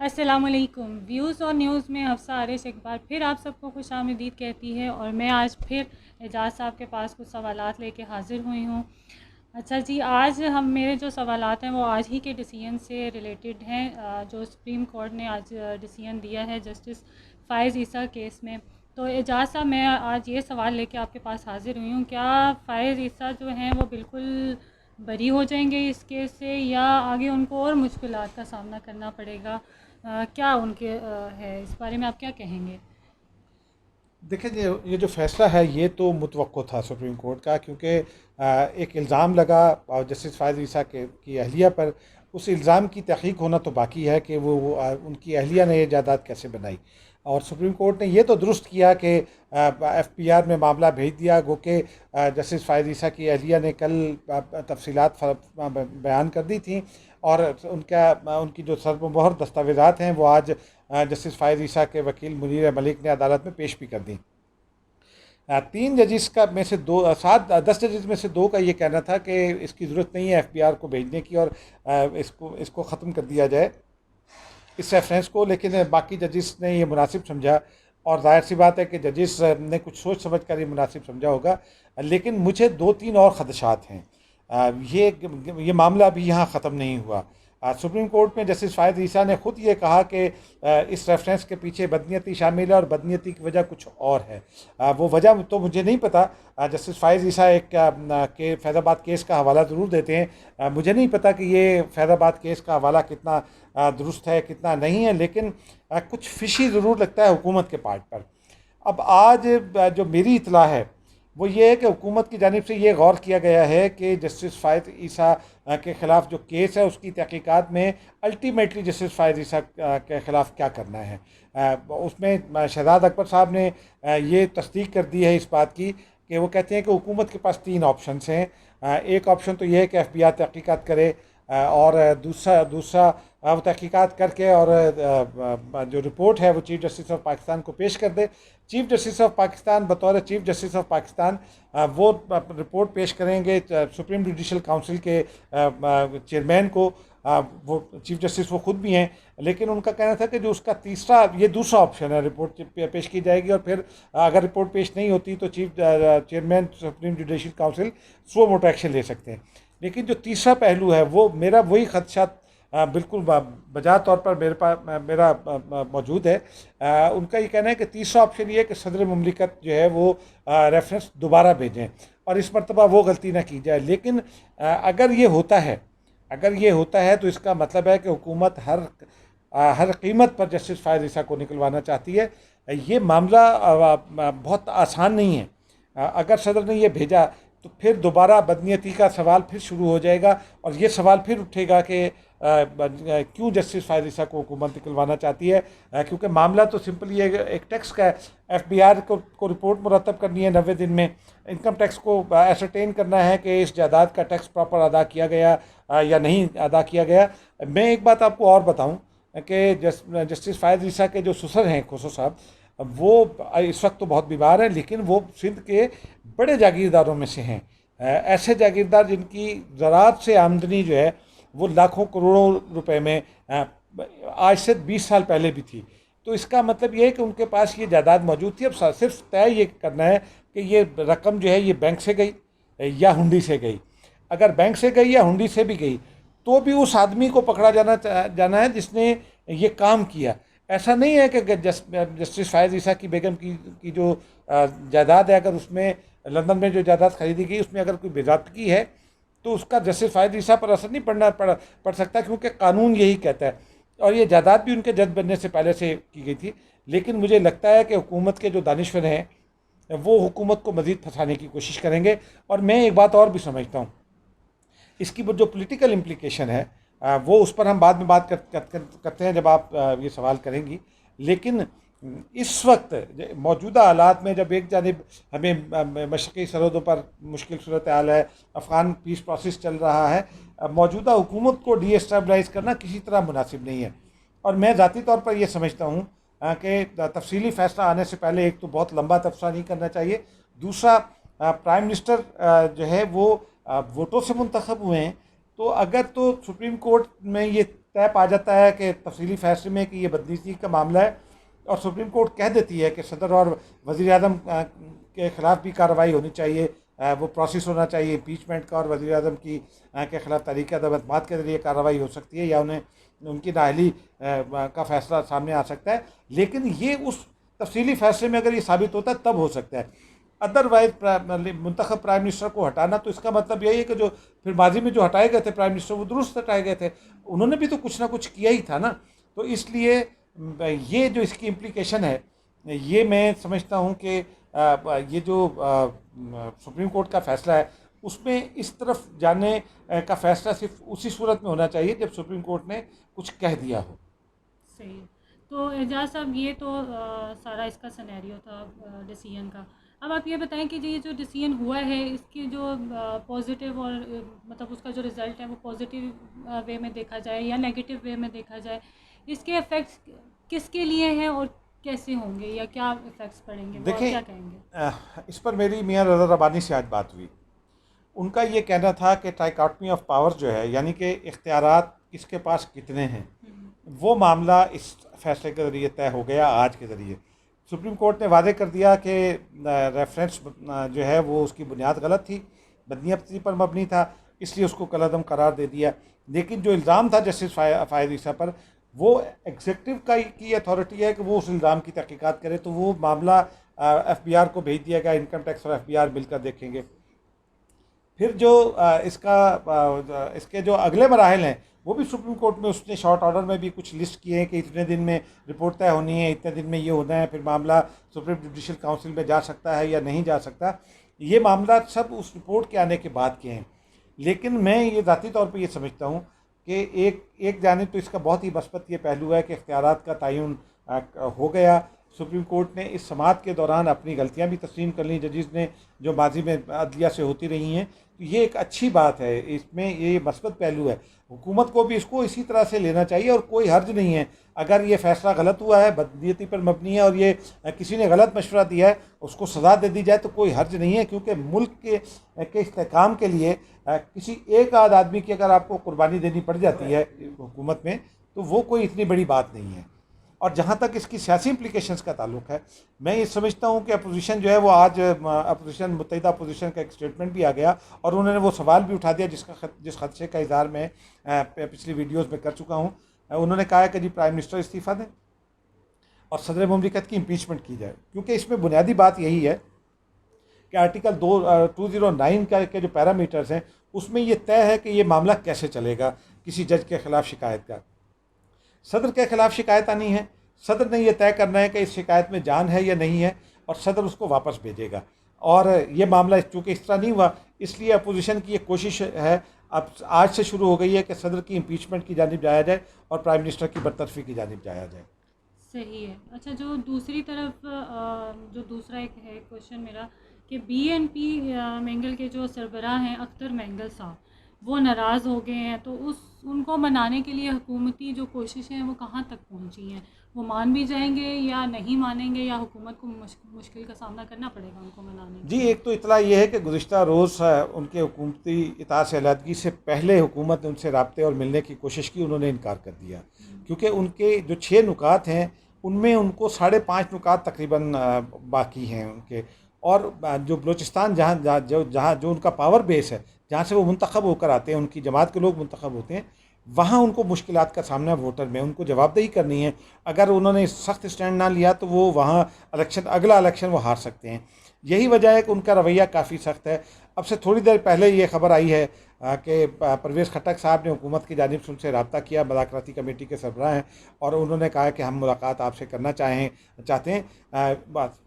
अस्सलामुअलैकुम। व्यूज़ और न्यूज़ में हफ्सा आरिश एक बार फिर आप सबको खुशामदीद कहती है और मैं आज फिर एजाज साहब के पास कुछ सवालात लेके हाज़िर हुई हूँ। अच्छा जी, आज हम मेरे जो सवालात हैं वो आज ही के डिसीजन से रिलेटेड हैं, जो सुप्रीम कोर्ट ने आज डिसीजन दिया है जस्टिस फ़ाइज़ ईसा केस में। तो एजाज साहब, मैं आज ये सवाल लेके आपके पास हाज़िर हुई हूँ, क्या फ़ाइज़ ईसा जो हैं वो बिल्कुल बरी हो जाएंगे इस केस से, या आगे उनको और मुश्किलात का सामना करना पड़ेगा? क्या उनके है, इस बारे में आप क्या कहेंगे? देखिए, ये जो फ़ैसला है ये तो मुतवक्को था सुप्रीम कोर्ट का, क्योंकि एक इल्ज़ाम लगा जस्टिस फ़ाइज़ ईसा के की अहलिया पर। उस इल्ज़ाम की तहक़ीक़ होना तो बाकी है कि उनकी अहलिया ने ये जायदाद कैसे बनाई। और सुप्रीम कोर्ट ने ये तो दुरुस्त किया कि एफपीआर में मामला भेज दिया, गो कि जस्टिस फ़ाइज़ ईसा की अहलिया ने कल तफसीलात बयान कर दी थी, और उनकी जो सरमुहर दस्तावेज़ात हैं वो आज जस्टिस फ़ाइज़ ईसा के वकील मुनीर मलिक ने अदालत में पेश भी कर दी। तीन जजिस का में से दो, 10 जजिस में से दो का ये कहना था कि इसकी ज़रूरत नहीं है एफपीआर को भेजने की, और इसको ख़त्म कर दिया जाए, इस रेफरेंस को। लेकिन बाकी जजिस ने ये मुनासिब समझा, और जाहिर सी बात है कि जजिस ने कुछ सोच समझ कर ये मुनासिब समझा होगा। लेकिन मुझे दो तीन और ख़दशात हैं। ये मामला अभी यहाँ ख़त्म नहीं हुआ। सुप्रीम कोर्ट में जस्टिस फ़ाइज़ ईसा ने ख़ुद ये कहा कि इस रेफरेंस के पीछे बदनीयती शामिल है, और बदनीयती की वजह कुछ और है। वो वजह तो मुझे नहीं पता। जस्टिस फ़ाइज़ ईसा के फैज़ाबाद केस का हवाला ज़रूर देते हैं। मुझे नहीं पता कि ये फैज़ाबाद केस का हवाला कितना दुरुस्त है, कितना नहीं है, लेकिन कुछ फिशी ज़रूर लगता है हुकूमत के पार्ट पर। अब आज जो मेरी इतला है वो ये है कि हुकूमत की जानिब से ये गौर किया गया है कि जस्टिस फ़ाइज़ ईसा के ख़िलाफ़ जो केस है उसकी तहक़ीक़ात में अल्टीमेटली जस्टिस फ़ाइज़ ईसा के ख़िलाफ़ क्या करना है। उसमें शहजाद अकबर साहब ने ये तस्दीक कर दी है इस बात की कि वो कहते हैं कि हुकूमत के पास तीन ऑप्शंस हैं। एक ऑप्शन तो ये है कि एफबीआई तहक़ीक़ात करे, और दूसरा दूसरा वो तहक़ीक़ात करके और जो रिपोर्ट है वो चीफ़ जस्टिस ऑफ पाकिस्तान को पेश कर दे। चीफ़ जस्टिस ऑफ पाकिस्तान बतौर चीफ़ जस्टिस ऑफ पाकिस्तान वो रिपोर्ट पेश करेंगे सुप्रीम जुडिशल काउंसिल के चेयरमैन को। वो चीफ़ जस्टिस वो खुद भी हैं, लेकिन उनका कहना था कि जो उसका ये दूसरा ऑप्शन है, रिपोर्ट पेश की जाएगी, और फिर अगर रिपोर्ट पेश नहीं होती तो चेयरमैन सुप्रीम जुडिशल काउंसिल सो मोटो एक्शन ले सकते हैं। लेकिन जो तीसरा पहलू है वो मेरा वही खदशा बिल्कुल बजा तौर पर मेरा मौजूद है। उनका ये कहना है कि तीसरा ऑप्शन ये है कि सदर मुमलिकत जो है वो रेफरेंस दोबारा भेजें, और इस मरतबा वो गलती ना की जाए। लेकिन अगर ये होता है तो इसका मतलब है कि हुकूमत हर कीमत पर जस्टिस फ़ाइज़ ईसा को निकलवाना चाहती है। ये मामला बहुत आसान नहीं है। अगर सदर ने ये भेजा तो फिर दोबारा बदनीयती का सवाल फिर शुरू हो जाएगा, और ये सवाल फिर उठेगा कि क्यों जस्टिस फ़ाइज़ ईसा को हुकूमत निकलवाना चाहती है। क्योंकि मामला तो सिंपली एक टैक्स का है। एफबीआर को रिपोर्ट मुरतब करनी है 90 दिन में। इनकम टैक्स को एसरटेन करना है कि इस जायदाद का टैक्स प्रॉपर अदा किया गया या नहीं अदा किया गया। मैं एक बात आपको और बताऊं कि जस्टिस फ़ाइज़ ईसा के जो ससुर हैं खुसरो साहब, वो इस वक्त तो बहुत बीमार हैं, लेकिन वो सिंध के बड़े जागीरदारों में से हैं। ऐसे जागीरदार जिनकी ज़राअत से आमदनी जो है वो लाखों करोड़ों रुपए में आज से 20 साल पहले भी थी। तो इसका मतलब ये है कि उनके पास ये जायदाद मौजूद थी। अब सिर्फ तय ये करना है कि ये रकम जो है ये बैंक से गई या हुंडी से गई। अगर बैंक से गई या हुंडी से भी गई तो भी उस आदमी को पकड़ा जाना है जिसने ये काम किया। ऐसा नहीं है कि जस्टिस फ़ाइज़ ईसा की बेगम की जो जायदाद है, अगर उसमें लंदन में जो जायदाद खरीदी गई उसमें अगर कोई बेज़ाब्तगी है तो उसका जस्टिस फ़ाइज़ ईसा पर असर नहीं पड़ सकता, क्योंकि कानून यही कहता है। और ये जायदाद भी उनके जज बनने से पहले से की गई थी। लेकिन मुझे लगता है कि हुकूमत के जो दानिशवर हैं वो हुकूमत को मज़ीद फंसाने की कोशिश करेंगे। और मैं एक बात और भी समझता हूँ, इसकी जो पॉलिटिकल इम्प्लीकेशन है वो उस पर हम बाद में बात करते हैं जब आप ये सवाल करेंगी। लेकिन इस वक्त मौजूदा हालात में जब एक जानिब हमें मशरक़ी सरहदों पर मुश्किल सूरत हाल है, अफ़गान पीस प्रोसेस चल रहा है, मौजूदा हुकूमत को डीएस्टेबलाइज़ करना किसी तरह मुनासिब नहीं है। और मैं ज़ाती तौर पर यह समझता हूँ कि तफसीली फ़ैसला आने से पहले एक तो बहुत लंबा तबसरा नहीं करना चाहिए। दूसरा, प्राइम मिनिस्टर जो है वो वोटों से मुंतखब हुए हैं, तो अगर तो सुप्रीम कोर्ट में ये तय पा जाता है कि तफसीली फैसले में कि ये बदनीति का मामला है और सुप्रीम कोर्ट कह देती है कि सदर और वज़ीर आज़म के ख़िलाफ़ भी कार्रवाई होनी चाहिए, वो प्रोसेस होना चाहिए इम्पीचमेंट का, और वज़ीर आज़म की के ख़िलाफ़ तहरीक अदम के ज़रिए कार्रवाई हो सकती है या उन्हें उनकी नाअहली का फ़ैसला सामने आ सकता है। लेकिन ये उस तफसीली फ़ैसले में अगर ये साबित होता है तब हो सकता है। अदरवाइज मुंतखब प्राइम मिनिस्टर को हटाना तो इसका मतलब यही है कि जो फिर माजी में जो हटाए गए थे प्राइम मिनिस्टर वो दुरुस्त हटाए गए थे, उन्होंने भी तो कुछ ना कुछ किया ही था ना। तो इसलिए ये जो इसकी इम्प्लीकेशन है ये मैं समझता हूँ कि ये जो सुप्रीम कोर्ट का फ़ैसला है उसमें इस तरफ जाने का फ़ैसला सिर्फ उसी सूरत में होना चाहिए जब सुप्रीम कोर्ट ने कुछ कह दिया हो। सही। तो एजाज साहब, ये तो सारा इसका सिनेरियो था डिसीजन का। अब आप ये बताएं कि ये जो डिसीजन हुआ है इसके जो पॉजिटिव और मतलब उसका जो रिज़ल्ट है वो पॉजिटिव वे में देखा जाए या नेगेटिव वे में देखा जाए, इसके इफ़ेक्ट्स किसके लिए हैं और कैसे होंगे या क्या इफ़ेक्ट्स पड़ेंगे, वो आप देखें, क्या कहेंगे? इस पर मेरी मियां रज़ा रब्बानी से आज बात हुई। उनका ये कहना था कि ट्राइकॉटमी ऑफ पावर जो है, यानी कि इख्तियारात किसके पास कितने हैं, वो मामला इस फैसले के ज़रिए तय हो गया आज के ज़रिए। सुप्रीम कोर्ट ने वादे कर दिया कि रेफरेंस जो है वो उसकी बुनियाद गलत थी, बदनीयती पर मबनी था, इसलिए उसको कलअदम करार दे दिया। लेकिन जो इल्ज़ाम था जस्टिस फ़ायद ईसा पर, वो एग्जेक्टिव की अथॉरिटी है कि वो उस इल्ज़ाम की तहकीकात करे, तो वो मामला FBI को भेज दिया गया। इनकम टैक्स और FBI मिलकर देखेंगे। फिर जो इसके जो अगले मराहल हैं वो भी सुप्रीम कोर्ट में उसने शॉर्ट ऑर्डर में भी कुछ लिस्ट किए हैं कि इतने दिन में रिपोर्ट तय होनी है, इतने दिन में ये होना है, फिर मामला सुप्रीम जुडिशल काउंसिल में जा सकता है या नहीं जा सकता। ये मामला सब उस रिपोर्ट के आने के बाद के हैं। लेकिन मैं ये ज़ाती तौर पर ये समझता हूँ कि एक जानिब तो इसका बहुत ही मस्बत ये पहलू है कि इख्तियारात का तयन हो गया। सुप्रीम कोर्ट ने इस समाअत के दौरान अपनी गलतियां भी तस्लीम कर ली जजेस ने, जो माजी में अदलिया से होती रही हैं। तो ये एक अच्छी बात है, इसमें ये मस्बत पहलू है। हुकूमत को भी इसको इसी तरह से लेना चाहिए और कोई हर्ज नहीं है अगर ये फ़ैसला गलत हुआ है, बदनीयती पर मबनी है और ये किसी ने गलत मशवरा दिया है, उसको सज़ा दे दी जाए तो कोई हर्ज नहीं है। क्योंकि मुल्क के इस्तेहकाम के लिए किसी एक आध आदमी की अगर आपको कुर्बानी देनी पड़ जाती है हुकूमत में, तो वो कोई इतनी बड़ी बात नहीं है। और जहाँ तक इसकी सियासी इम्प्लीकेशंस का ताल्लुक है, मैं ये समझता हूँ कि अपोजिशन जो है वो आज मुत्तहिदा अपोजिशन का एक स्टेटमेंट भी आ गया और उन्होंने वो सवाल भी उठा दिया जिस खदशे का इज़हार मैं पिछली वीडियोज़ में कर चुका हूँ। उन्होंने कहा है कि जी प्राइम मिनिस्टर इस्तीफ़ा दें और सदर मुमलिकत की इम्पीचमेंट की जाए। क्योंकि इसमें बुनियादी बात यही है कि आर्टिकल 209 के जो पैरामीटर्स हैं उसमें ये तय है कि ये मामला कैसे चलेगा किसी जज के ख़िलाफ़ शिकायत का। सदर के ख़िलाफ़ शिकायत आनी है, सदर ने यह तय करना है कि इस शिकायत में जान है या नहीं है, और सदर उसको वापस भेजेगा। और ये मामला चूँकि इस तरह नहीं हुआ, इसलिए अपोजिशन की एक कोशिश है, अब आज से शुरू हो गई है कि सदर की इम्पीचमेंट की जानिब जाया जाए और प्राइम मिनिस्टर की बरतरफी की जानिब जाया जाए। सही है। अच्छा, जो दूसरी तरफ जो दूसरा एक है क्वेश्चन मेरा कि BNP मैंगल के जो सरबराह हैं अख्तर मैंगल साहब, वो नाराज़ हो गए हैं, तो उनको मनाने के लिए हुकूमती जो कोशिशें हैं वो कहाँ तक पहुँची हैं? वो मान भी जाएंगे या नहीं मानेंगे, या हुकूमत को मुश्किल का सामना करना पड़ेगा उनको मनाने के जी, लिए? एक तो इतला ये है कि गुज़िश्ता रोज़ उनके हुकूमती इताअत से अलहदगी से पहले हुकूमत ने उनसे राब्ते और मिलने की कोशिश की, उन्होंने इनकार कर दिया। क्योंकि उनके जो 6 नुकात हैं उनमें उनको 5.5 नुकात तकरीबन बाकी हैं उनके। और जो बलूचिस्तान जहाँ जो उनका पावर बेस है, जहाँ से वो मुंतखब होकर आते हैं, उनकी जमात के लोग मुंतखब होते हैं, वहाँ उनको मुश्किलात का सामना वोटर में उनको जवाबदेही करनी है। अगर उन्होंने सख्त स्टैंड ना लिया तो वो वहाँ अगला इलेक्शन वो हार सकते हैं। यही वजह है कि उनका रवैया काफ़ी सख्त है। अब से थोड़ी देर पहले ये खबर आई है कि परवेज़ खट्टक साहब ने हुकूमत की जानिब से उनसे रब्ता किया, मुज़ाकराती कमेटी के सरबराह हैं, और उन्होंने कहा कि हम मुलाकात आपसे करना चाहते हैं।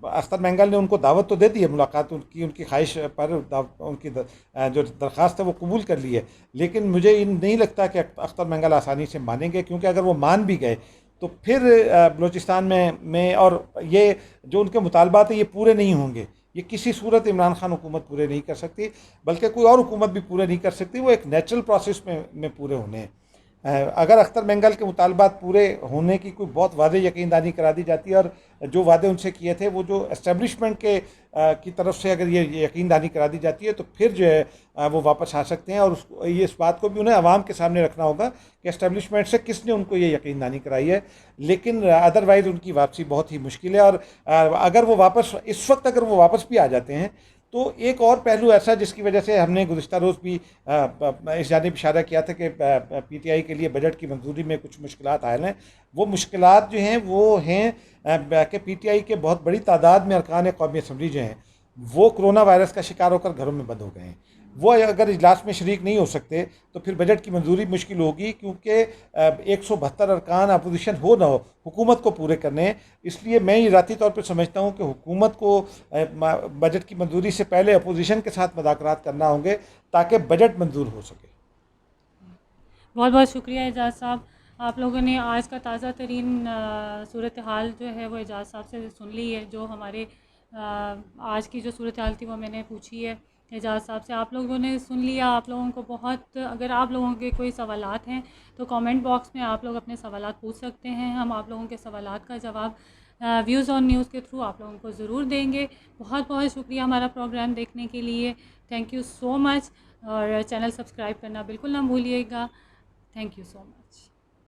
अख्तर मैंगल ने उनको दावत तो दे दी है मुलाकात उनकी ख्वाहिश पर, उनकी जो दरख्वास्त है वो कबूल कर ली है। लेकिन मुझे नहीं लगता कि अख्तर मैंगल आसानी से मानेंगे, क्योंकि अगर वो मान भी गए तो फिर बलूचिस्तान में और ये जो उनके मुतालबात हैं ये पूरे नहीं होंगे। ये किसी सूरत इमरान खान हुकूमत पूरे नहीं कर सकती, बल्कि कोई और हुकूमत भी पूरे नहीं कर सकती। वो एक नेचुरल प्रोसेस में पूरे होने हैं। अगर अख्तर मेंगल के मुतालबात पूरे होने की कोई बहुत वादे यकीनदानी करा दी जाती है और जो वादे उनसे किए थे वो जो एस्टेब्लिशमेंट के की तरफ से अगर ये यकीनदानी करा दी जाती है तो फिर जो है वो वापस आ सकते हैं। और ये इस बात को भी उन्हें आवाम के सामने रखना होगा कि एस्टेब्लिशमेंट से किसने उनको ये यकीनदानी कराई है। लेकिन अदरवाइज़ उनकी वापसी बहुत ही मुश्किल है। और अगर वो वापस इस वक्त अगर वो वापस भी आ जाते हैं तो एक और पहलू ऐसा जिसकी वजह से हमने गुज़िश्ता रोज़ भी इस जानिब इशारा किया था कि पीटीआई के लिए बजट की मंजूरी में कुछ मुश्किलात आयल हैं। वो मुश्किलात जो हैं वो हैं कि पीटीआई के बहुत बड़ी तादाद में अरकान कौमी असम्बली जो हैं वो कोरोना वायरस का शिकार होकर घरों में बंद हो गए हैं। वो अगर इजलास में शरीक नहीं हो सकते तो फिर बजट की मंजूरी मुश्किल होगी, क्योंकि 172 अरकान अपोजिशन हो ना हो हुकूमत को पूरे करने हैं। इसलिए मैं ये ज़ाती तौर पर समझता हूँ कि हुकूमत को बजट की मंजूरी से पहले अपोजिशन के साथ मुज़ाकरात करना होंगे ताकि बजट मंजूर हो सके। बहुत बहुत शुक्रिया एजाज साहब, आप लोगों ने आज का ताज़ा तरीन सूरत हाल जो है वो एजाज साहब से सुन ली है। जो हमारे आज की जो सूरत हाल थी वो मैंने पूछी है एजाज साहब से, आप लोगों ने सुन लिया। आप लोगों को बहुत, अगर आप लोगों के कोई सवालात हैं तो कमेंट बॉक्स में आप लोग अपने सवालात पूछ सकते हैं। हम आप लोगों के सवालात का जवाब व्यूज़ ऑन न्यूज़ के थ्रू आप लोगों को ज़रूर देंगे। बहुत बहुत शुक्रिया हमारा प्रोग्राम देखने के लिए, थैंक यू सो मच। और चैनल सब्सक्राइब करना बिल्कुल ना भूलिएगा। Thank you so much.